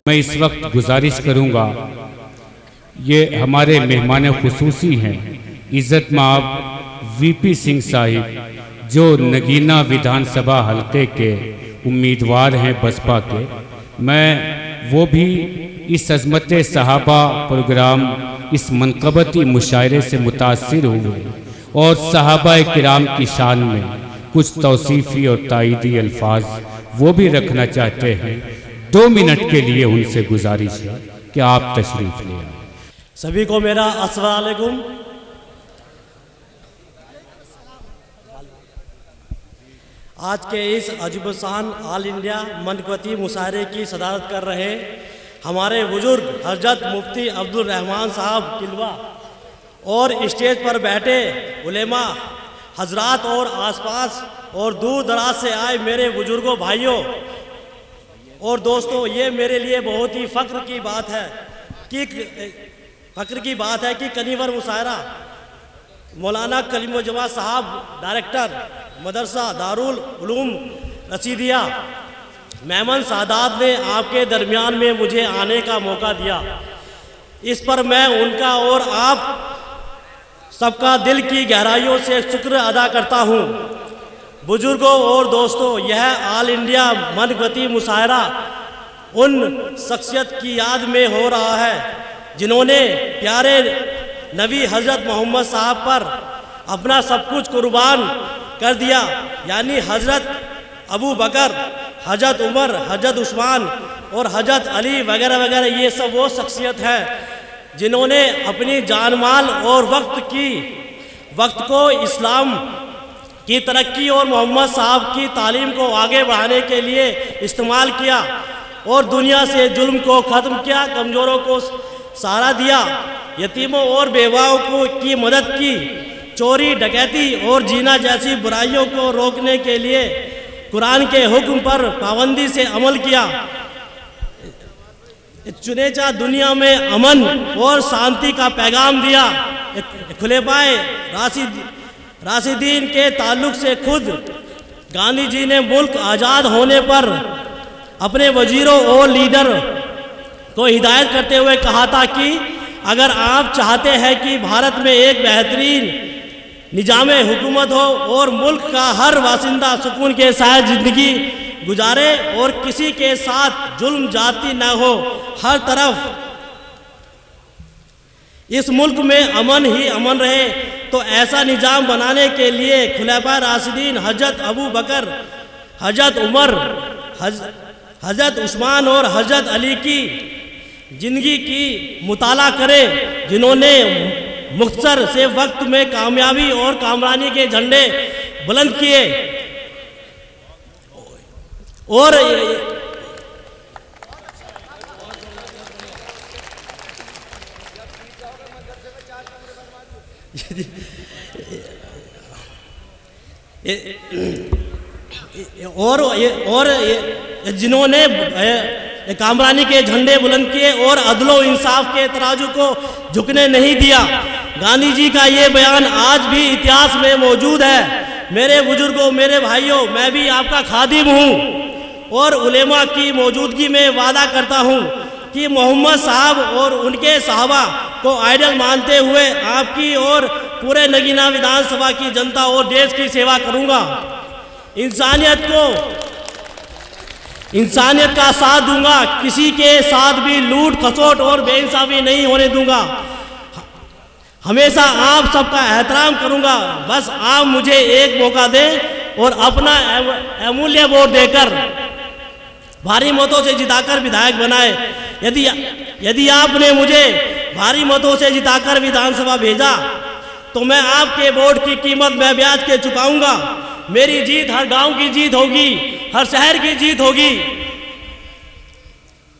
मैं इस वक्त गुजारिश करूंगा, ये हमारे मेहमान खुसूसी हैं इज़्ज़त माब वीपी सिंह साहिब, जो नगीना विधानसभा हल्के के उम्मीदवार हैं बसपा के। मैं वो भी इस अज़मत सहाबा प्रोग्राम, इस मनक़बती मुशायरे से मुतासिर हुए और सहाबा किराम की शान में कुछ तौसीफ़ी और ताईदी अल्फाज वो भी रखना चाहते हैं। 2 मिनट के लिए उनसे गुजारिश है कि आप तशरीफ़ ले आए। सभी को मेरा अस्सलाम वालेकुम। आज के इस अजूबशान ऑल इंडिया मनक़बती मुशायरे की सदारत कर रहे हमारे बुजुर्ग हजरत मुफ्ती अब्दुल रहमान साहब किलवा और स्टेज पर बैठे उलेमा हजरात और आसपास और दूर दराज से आए मेरे बुजुर्गों, भाइयों और दोस्तों, ये मेरे लिए बहुत ही फ़ख्र की बात है कि कनीवर मुशायरा मौलाना कलीमुज्जमा साहब, डायरेक्टर मदरसा दारुल उलूम रसीदिया मेमन सादात ने आपके दरमियान में मुझे आने का मौका दिया। इस पर मैं उनका और आप सबका दिल की गहराइयों से शुक्र अदा करता हूँ। बुजुर्गों और दोस्तों, यह ऑल इंडिया मनक़बती मुशायरा उन शख्सियत की याद में हो रहा है जिन्होंने प्यारे नबी हज़रत मोहम्मद साहब पर अपना सब कुछ कुर्बान कर दिया, यानी हज़रत अबू बकर, हज़रत उमर, हज़रत उस्मान और हज़रत अली वगैरह वगैरह। ये सब वो शख्सियत है जिन्होंने अपनी जान माल और वक्त को इस्लाम की तरक्की और मोहम्मद साहब की तालीम को आगे बढ़ाने के लिए इस्तेमाल किया और दुनिया से जुल्म को ख़त्म किया, कमज़ोरों को सहारा दिया, यतीमों और बेवाओं की मदद की, चोरी डकैती और जीना जैसी बुराइयों को रोकने के लिए कुरान के हुक्म पर पाबंदी से अमल किया, चुनेचा दुनिया में अमन और शांति का पैगाम दिया। खुलेफाए राशिदीन के ताल्लुक से खुद गांधी जी ने मुल्क आज़ाद होने पर अपने वजीरों और लीडर को हिदायत करते हुए कहा था कि अगर आप चाहते हैं कि भारत में एक बेहतरीन निजाम हुकूमत हो और मुल्क का हर वासिंदा सुकून के साथ ज़िंदगी गुजारे और किसी के साथ जुल्म जाती न हो, हर तरफ इस मुल्क में अमन ही अमन रहे, तो ऐसा निज़ाम बनाने के लिए खुलफाए राशिदीन हज़रत अबू बकर, हज़रत उमर, हज़रत उस्मान और हज़रत अली की ज़िंदगी की मुताला करें, जिन्होंने मुख्तसर से वक्त में कामयाबी और कामरानी के झंडे बुलंद किए और जिन्होंने कामरानी के झंडे बुलंद किए और अदलो इंसाफ के तराजू को झुकने नहीं दिया। गांधी जी का ये बयान आज भी इतिहास में मौजूद है। मेरे बुजुर्गों, मेरे भाइयों, मैं भी आपका खादिम हूँ और उलेमा की मौजूदगी में वादा करता हूँ कि मोहम्मद साहब और उनके सहाबा को आइडल मानते हुए आपकी और पूरे नगीना विधानसभा की जनता और देश की सेवा करूँगा। इंसानियत का साथ दूंगा, किसी के साथ भी लूट खसोट और बेइंसाफी नहीं होने दूंगा। हमेशा आप सबका एहतराम करूंगा। बस आप मुझे एक मौका दें और अपना अमूल्य वोट देकर भारी मतों से जिताकर विधायक बनाए। यदि आपने मुझे भारी मतों से जिताकर विधानसभा भेजा तो मैं आपके वोट की कीमत मैं ब्याज के चुकाऊंगा। मेरी जीत हर गांव की जीत होगी, हर शहर की जीत होगी,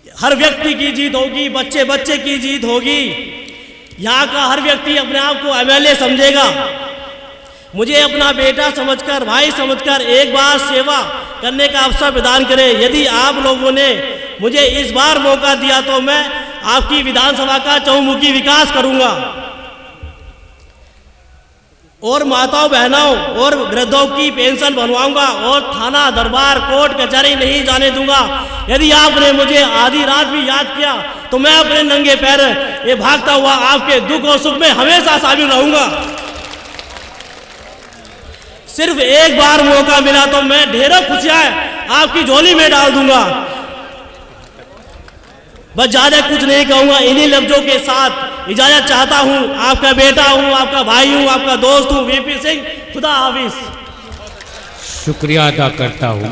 हर व्यक्ति की जीत होगी, बच्चे बच्चे की जीत होगी। यहाँ का हर व्यक्ति अपने आप को एमएलए समझेगा। मुझे अपना बेटा समझकर, भाई समझकर एक बार सेवा करने का अवसर प्रदान करें। यदि आप लोगों ने मुझे इस बार मौका दिया तो मैं आपकी विधानसभा का चहुमुखी विकास करूंगा। और माताओं बहनों और वृद्धों की पेंशन बनवाऊंगा और थाना दरबार कोर्ट कचहरी नहीं जाने दूंगा। यदि आपने मुझे आधी रात भी याद किया तो मैं अपने नंगे पैर ये भागता हुआ आपके दुख और सुख में हमेशा शामिल रहूंगा। सिर्फ एक बार मौका मिला तो मैं ढेरों खुशियां आपकी झोली में डाल दूंगा। बस ज्यादा कुछ नहीं कहूंगा, इन्हीं लफ्जों के साथ इजाजत चाहता हूं। आपका बेटा हूं, आपका भाई हूं, आपका दोस्त हूं, वीपी सिंह। खुदा हाफिज। शुक्रिया अदा करता हूँ।